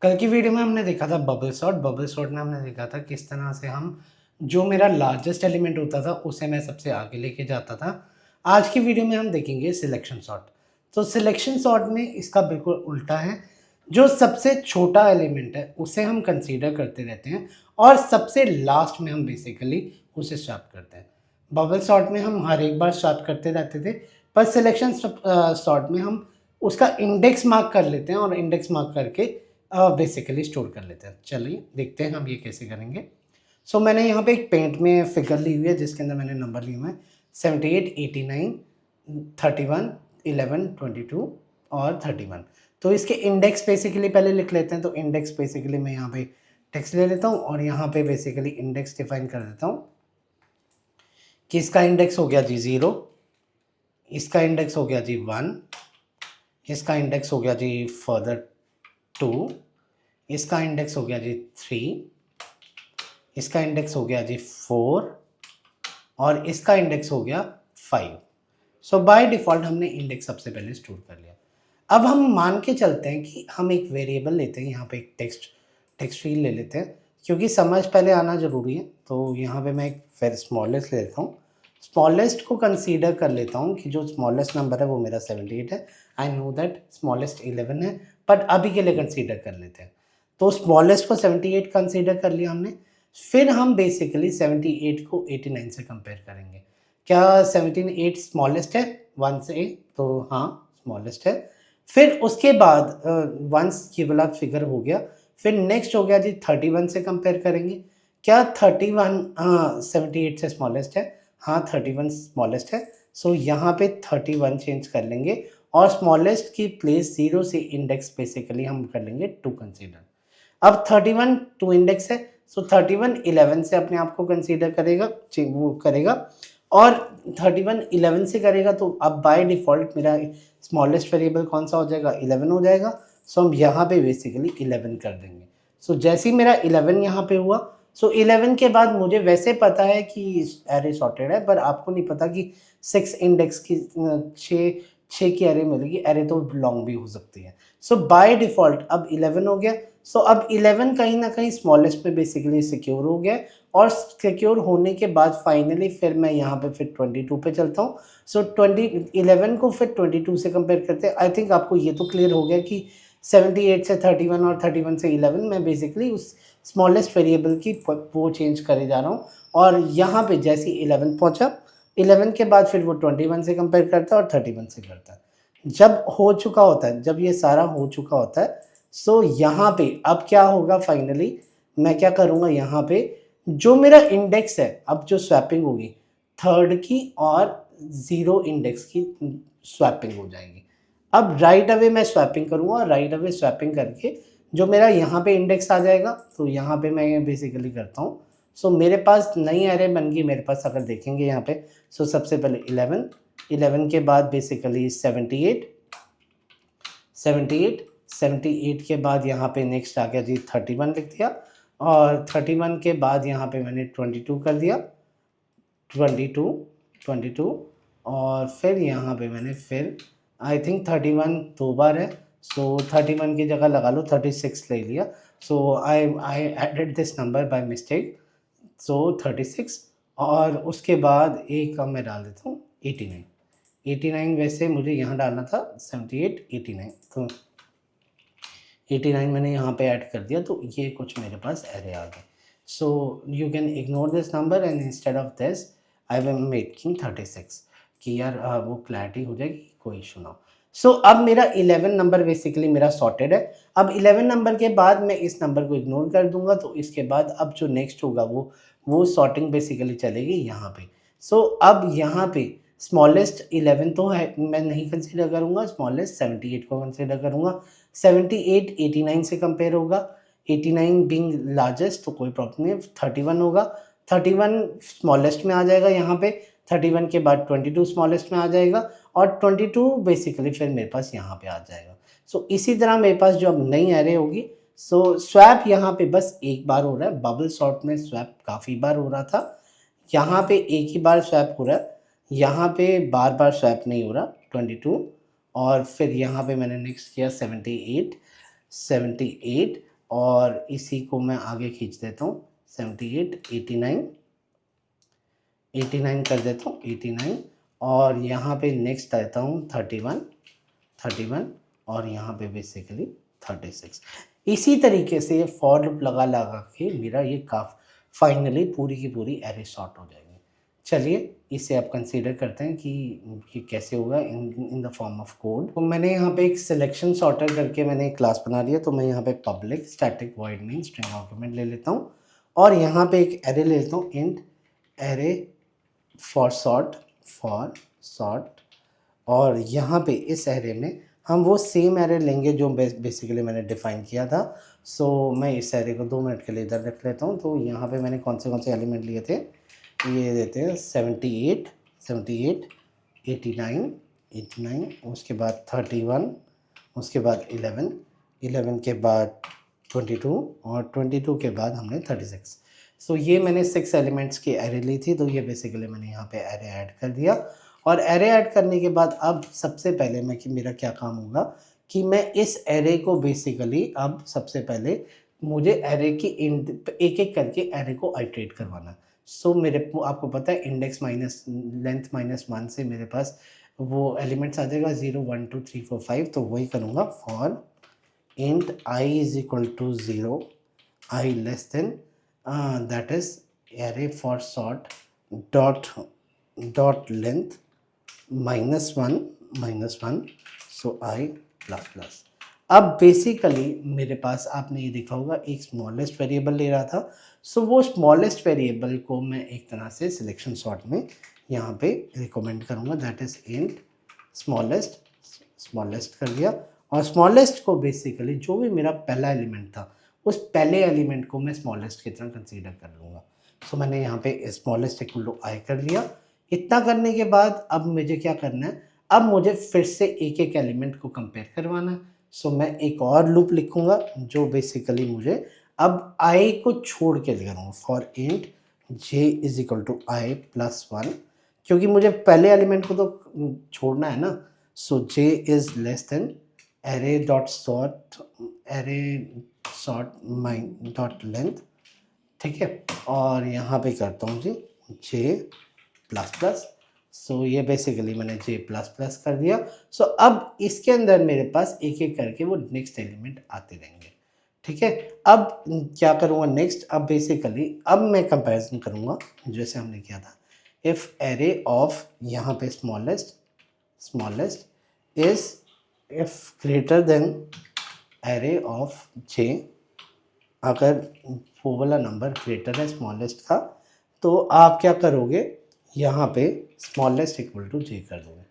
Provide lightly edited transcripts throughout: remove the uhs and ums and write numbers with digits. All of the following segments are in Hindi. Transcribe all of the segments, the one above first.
कल की वीडियो में हमने देखा था बबल सॉर्ट में हमने देखा था किस तरह से हम जो मेरा लार्जेस्ट एलिमेंट होता था उसे मैं सबसे आगे लेके जाता था। आज की वीडियो में हम देखेंगे सिलेक्शन सॉर्ट। तो सिलेक्शन सॉर्ट में इसका बिल्कुल उल्टा है। जो सबसे छोटा एलिमेंट है उसे हम कंसीडर करते रहते हैं और सबसे लास्ट में हम बेसिकली उसे स्वैप करते हैं। बबल सॉर्ट में हम हर एक बार स्वैप करते रहते थे, पर सिलेक्शन सॉर्ट में हम उसका इंडेक्स मार्क कर लेते हैं और इंडेक्स मार्क करके बेसिकली स्टोर कर लेते हैं। चलिए देखते हैं हम ये कैसे करेंगे। सो मैंने यहाँ पे एक पेंट में फिगर ली हुई है जिसके अंदर मैंने नंबर लिए हुए हैं 78, 89, 31, 11, 22 और 31। तो इसके इंडेक्स बेसिकली पहले लिख लेते हैं। तो इंडेक्स बेसिकली मैं यहाँ पे टेक्स्ट ले लेता हूँ और यहाँ पे बेसिकली इंडेक्स डिफाइन कर देता हूँ कि इसका इंडेक्स हो गया जी 0, इसका इंडेक्स हो गया जी 1, इसका इंडेक्स हो गया जी फर्दर 2, इसका इंडेक्स हो गया जी 3, इसका इंडेक्स हो गया जी 4 और इसका इंडेक्स हो गया 5। सो बाय डिफ़ॉल्ट हमने इंडेक्स सबसे पहले स्टोर कर लिया। अब हम मान के चलते हैं कि हम एक वेरिएबल लेते हैं, यहाँ पे एक टेक्स्ट फील्ड ले लेते हैं क्योंकि समझ पहले आना ज़रूरी है। तो यहाँ पे मैं एक फिर स्मॉलेस्ट ले लेता हूँ। स्मॉलेस्ट को कंसीडर कर लेता हूँ कि जो स्मॉलेस्ट नंबर है वो मेरा 78 है। आई नो दैट स्मॉलेस्ट 11 है, बट अभी के लिए कंसीडर कर लेते हैं। तो स्मॉलेस्ट को 78 कंसीडर कर लिया हमने। फिर हम बेसिकली 78 को 89 से कंपेयर करेंगे। क्या 78 स्मॉलेस्ट है 1 से? तो हाँ, स्मॉलेस्ट है। फिर उसके बाद वंस ये वाला फिगर हो गया, फिर नेक्स्ट हो गया जी 31 से कंपेयर करेंगे। क्या 31 78 से स्मॉलेस्ट है? हाँ, 31 स्मॉलेस्ट है। सो यहाँ पे 31 चेंज कर लेंगे और स्मॉलेस्ट की प्लेस 0 से इंडेक्स बेसिकली हम कर लेंगे 2 कंसीडर। अब 31 2 इंडेक्स है, सो 31 11 से अपने आप को कंसीडर करेगा, वो करेगा और 31 11 से करेगा। तो अब बाय डिफ़ॉल्ट मेरा स्मॉलेस्ट वेरिएबल कौन सा हो जाएगा? 11 हो जाएगा। सो हम यहाँ पे बेसिकली 11 कर देंगे। सो जैसे ही मेरा 11 यहाँ पे हुआ, सो 11 के बाद मुझे वैसे पता है कि एरे सॉर्टेड है, पर आपको नहीं पता कि 6 इंडेक्स की 6 की एरे मिलेगी। एरे तो लॉन्ग भी हो सकती है। सो बाय डिफ़ॉल्ट अब 11 हो गया। सो अब 11 कहीं ना कहीं स्मॉलेस्ट में बेसिकली सिक्योर हो गया और सिक्योर होने के बाद फाइनली फिर मैं यहाँ पे फिर 22 पे चलता हूँ। सो 11 को फिर 22 से कंपेयर करते हैं। आई थिंक आपको ये तो क्लियर हो गया कि 78 से 31 और 31 से 11 मैं बेसिकली उस स्मॉलेस्ट वेरिएबल की वो चेंज करे जा रहा हूँ। और यहाँ पे जैसे 11 पहुँचा, 11 के बाद फिर वो 21 से कंपेयर करता है और 31 से करता है। जब हो चुका होता है, जब ये सारा हो चुका होता है, सो यहाँ पे अब क्या होगा फाइनली, मैं क्या करूँगा यहाँ पे जो मेरा इंडेक्स है, अब जो स्वैपिंग होगी थर्ड की और 0 इंडेक्स की स्वैपिंग हो जाएगी। अब राइट अवे मैं स्वैपिंग करूँगा और राइट अवे स्वैपिंग करके जो मेरा यहाँ पे इंडेक्स आ जाएगा, तो यहाँ पे मैं बेसिकली करता हूँ। सो मेरे पास नई एरे बन गई मेरे पास, अगर देखेंगे यहाँ पे। सो सबसे पहले 11 के बाद बेसिकली 78 के बाद यहाँ पे नेक्स्ट आ गया जी 31 लिख दिया और 31 के बाद यहाँ पे मैंने 22 कर दिया, 22 और फिर यहाँ पे मैंने फिर आई थिंक 31 दो बार है। सो 31 की जगह लगा लो 36 ले लिया। So I added this number by mistake. So 36 और उसके बाद एक का मैं डाल देता हूँ 89। वैसे मुझे यहाँ डालना था 78 89, तो 89 मैंने यहाँ पे ऐड कर दिया। तो ये कुछ मेरे पास एरे आ गए। So you can ignore this number and instead of this I am making 36 कि यार वो क्लैरिटी हो जाएगी, कोई इशू ना हो। सो अब मेरा 11 नंबर बेसिकली मेरा सॉर्टेड है। अब 11 नंबर के बाद मैं इस नंबर को इग्नोर कर दूंगा। तो इसके बाद अब जो नेक्स्ट होगा वो सॉर्टिंग बेसिकली चलेगी यहाँ पे। सो अब यहाँ पे स्मॉलेस्ट 11 तो है, मैं नहीं कंसीडर करूँगा। स्मॉलेस्ट 78 को कंसीडर करूँगा। 78 89 से कंपेयर होगा। 89 बीइंग लार्जेस्ट तो कोई प्रॉब्लम नहीं। 31 होगा, 31 स्मॉलेस्ट में आ जाएगा यहाँ पे। 31 के बाद 22 स्मॉलेस्ट में आ जाएगा और 22 बेसिकली फिर मेरे पास यहाँ पे आ जाएगा। सो इसी तरह मेरे पास जो अब नई एरे होगी, सो स्वैप यहाँ पे बस एक बार हो रहा है। बबल सॉर्ट में स्वैप काफ़ी बार हो रहा था, यहाँ पे एक ही बार स्वैप हो रहा है। यहाँ पे बार बार स्वैप नहीं हो रहा। 22 और फिर यहाँ पे मैंने नेक्स्ट किया 78 और इसी को मैं आगे खींच देता हूँ 78, 89, 89 कर देता हूँ 89, और यहाँ पे नेक्स्ट आता हूँ 31, 31, और यहाँ पे बेसिकली 36। इसी तरीके से ये फॉर लूप लगा लगा के मेरा ये काफ फाइनली पूरी की पूरी एरे सॉर्ट हो जाएगी। चलिए इसे आप कंसीडर करते हैं कि कैसे होगा in the form of code. तो मैंने यहाँ पे एक सिलेक्शन सॉर्टर करके मैंने एक क्लास बना लिया। तो मैं यहाँ पे public static void mean string argument ले लेता हूँ और यहाँ पे एक एरे ले लेता हूँ इंट एरे फॉर सॉर्ट, और यहाँ पे इस एरे में हम वो सेम एरे लेंगे जो बेसिकली मैंने डिफ़ाइन किया था। सो मैं इस एरे को 2 मिनट के लिए इधर रख लेता हूँ। तो यहाँ पे मैंने कौन से एलिमेंट लिए थे, ये देते हैं 78, 89, 89, उसके बाद 31, उसके बाद 11, 11 के बाद 22, और 22 के बाद हमने 36। सो ये मैंने 6 एलिमेंट्स की एरे ली थी। तो ये बेसिकली मैंने यहाँ पे एरे ऐड कर दिया, और एरे ऐड करने के बाद अब सबसे पहले मेरा क्या काम होगा कि मैं इस एरे को बेसिकली अब सबसे पहले मुझे एरे की एक एक करके एरे को आइटरेट करवाना। सो आपको पता है इंडेक्स माइनस लेंथ -1 से मेरे पास वो एलिमेंट्स आ जाएगा 0, 1, 2, 3, 4, 5। तो वही करूँगा for int i is equal to 0, i less than that is array for sort dot length -1, so i plus plus. अब बेसिकली मेरे पास आपने ये देखा होगा एक स्मॉलेस्ट वेरिएबल ले रहा था। सो वो स्मॉलेस्ट वेरिएबल को मैं एक तरह से सिलेक्शन सॉर्ट में यहाँ पे रिकमेंड करूँगा, दैट इज इंट स्मॉलेस्ट कर दिया। और स्मॉलेस्ट को बेसिकली जो भी मेरा पहला एलिमेंट था उस पहले एलिमेंट को मैं स्मॉलेस्ट की तरह कंसीडर कर लूँगा। सो मैंने यहाँ पे स्मॉलेस्ट इक्वल टू आई कर लिया। इतना करने के बाद अब मुझे क्या करना है, अब मुझे फिर से एक एक एलिमेंट को कंपेयर करवाना है। सो मैं एक और लूप लिखूंगा जो बेसिकली मुझे अब i को छोड़ के लिखूंगा for int j is equal to i plus 1, क्योंकि मुझे पहले एलिमेंट को तो छोड़ना है ना। सो j is less than array sort mine dot length, ठीक है। और यहाँ पे करता हूँ जी j प्लस प्लस। सो ये बेसिकली मैंने j प्लस प्लस कर दिया। सो अब इसके अंदर मेरे पास एक एक करके वो नेक्स्ट एलिमेंट आते रहेंगे, ठीक है। अब क्या करूँगा नेक्स्ट, अब बेसिकली अब मैं कंपैरिजन करूँगा जैसे हमने किया था। इफ़ एरे ऑफ यहाँ पे smallest is if greater than array of j, अगर वो वाला नंबर ग्रेटर है स्मॉलेस्ट का, तो आप क्या करोगे, यहाँ पे स्मॉलेस्ट इक्वल टू j कर दोगे,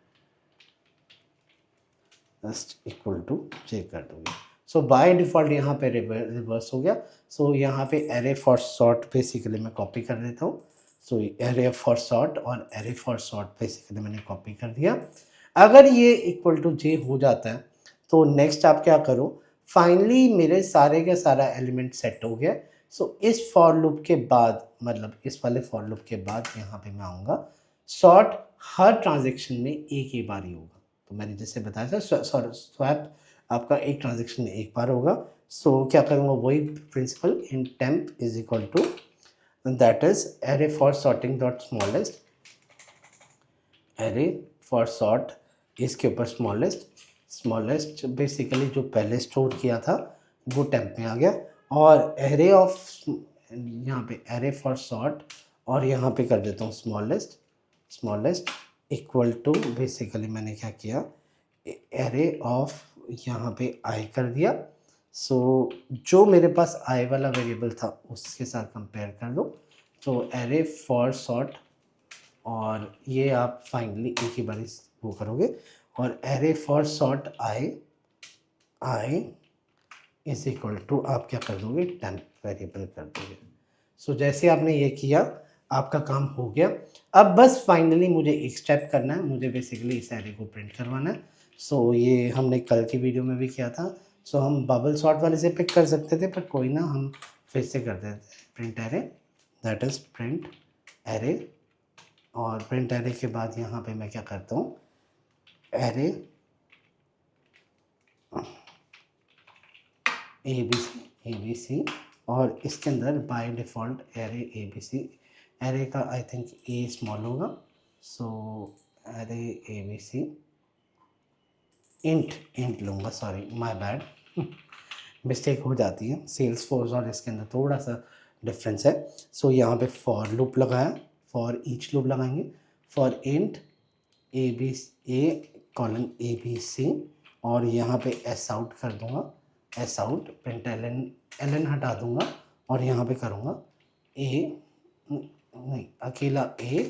इक्वल टू j कर दोगे। सो बाय डिफ़ॉल्ट यहाँ पे रिवर्स हो गया। सो यहाँ पे एरे फॉर सॉर्ट बेसिकली मैं कॉपी कर देता हूँ। सो एरे फॉर सॉर्ट और एरे फॉर सॉर्ट बेसिकली मैंने कॉपी कर दिया। अगर ये इक्वल टू j हो जाता है तो नेक्स्ट आप क्या करो, फाइनली मेरे सारे का सारा एलिमेंट सेट हो गया। सो इस फॉर लूप के बाद, मतलब इस वाले फॉर लूप के बाद यहाँ पे मैं आऊँगा सॉर्ट हर ट्रांजेक्शन में एक ही बार ही होगा। तो मैंने जैसे बताया था स्वैप आपका एक ट्रांजेक्शन में एक बार होगा। सो क्या करूँगा वही principle in temp is equal to that is array for sorting dot smallest, array for sort इसके ऊपर स्मॉलेस्ट बेसिकली जो पहले स्टोर किया था वो टेम्प में आ गया। और एरे ऑफ यहाँ पे एरे फॉर सॉर्ट और यहाँ पे कर देता हूँ स्मॉलेस्ट इक्वल टू बेसिकली मैंने क्या किया, एरे ऑफ यहाँ पे आई कर दिया। सो जो मेरे पास आई वाला वेरिएबल था उसके साथ कंपेयर कर दो। तो एरे फॉर सॉर्ट, और ये आप फाइनली एक ही बार वो करोगे, और array for sort I is equal to आप क्या कर दोगे, टेम्प वेरिएबल कर दोगे। सो जैसे आपने ये किया आपका काम हो गया। अब बस फाइनली मुझे एक स्टेप करना है, मुझे बेसिकली इस एरे को प्रिंट करवाना है। सो ये हमने कल की वीडियो में भी किया था। सो हम बबल सॉर्ट वाले से पिक कर सकते थे, पर कोई ना, हम फिर से कर देते हैं print array, that is print array. और प्रिंट एरे के बाद यहाँ पे मैं क्या करता हूँ, एरे ABC ABC, और इसके अंदर by default array ABC, array का आई थिंक ए स्मॉल होगा, सो एरे ABC इंट लूँगा, सॉरी माय बैड, मिस्टेक हो जाती है सेल्स फोर्स और इसके अंदर थोड़ा सा डिफरेंस है। सो यहाँ पे फॉर लूप लगाया, फॉर ईच लूप लगाएंगे, for int A colon ABC, और यहाँ पे एस आउट कर दूँगा, एस आउट प्रिंट एलन हटा दूँगा और यहाँ पे करूँगा ए, नहीं अकेला ए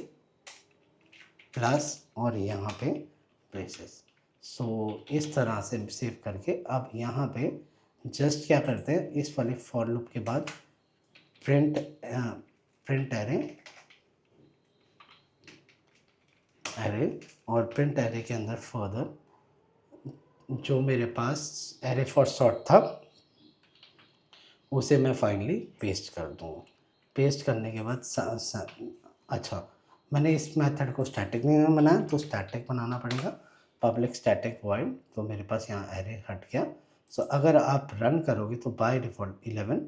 प्लस और यहाँ पे ब्रेसेस। सो इस तरह से सेव करके अब यहाँ पे जस्ट क्या करते हैं, इस वाले फॉर लूप के बाद प्रिंट एरे और प्रिंट एरे के अंदर फर्दर जो मेरे पास एरे फॉर सॉर्ट था उसे मैं फाइनली पेस्ट कर दूँगा। पेस्ट करने के बाद अच्छा, मैंने इस मेथड को स्टैटिक नहीं बनाया तो स्टैटिक बनाना पड़ेगा, पब्लिक स्टैटिक वॉइड, तो मेरे पास यहाँ एरे हट गया। सो अगर आप रन करोगे तो बाय डिफ़ॉल्ट 11,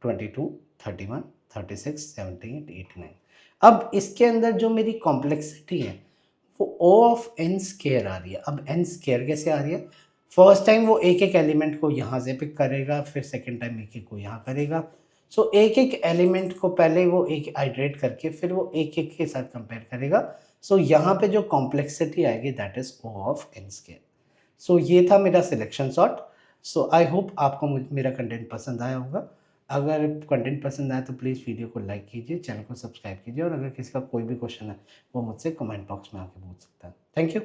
22, 31, 36, 78, 89। अब इसके अंदर जो मेरी कॉम्प्लेक्सिटी है वो O ऑफ n स्क्वायर आ रही है। अब n स्क्वायर कैसे आ रही है, फर्स्ट टाइम वो एक एक एलिमेंट को यहाँ से पिक करेगा, फिर सेकेंड टाइम एक एक को यहाँ करेगा। सो एक एक एलिमेंट को पहले वो एक आइट्रेट करके फिर वो एक एक के साथ कंपेयर करेगा। सो यहाँ पे जो कॉम्प्लेक्सिटी आएगी that is O of n square. So ये था मेरा selection sort. So I hope आपको मेरा कंटेंट पसंद आया होगा। अगर कंटेंट पसंद आया तो प्लीज़ वीडियो को लाइक कीजिए, चैनल को सब्सक्राइब कीजिए, और अगर किसी का कोई भी क्वेश्चन है वो मुझसे कमेंट बॉक्स में आके पूछ सकता है। Thank you.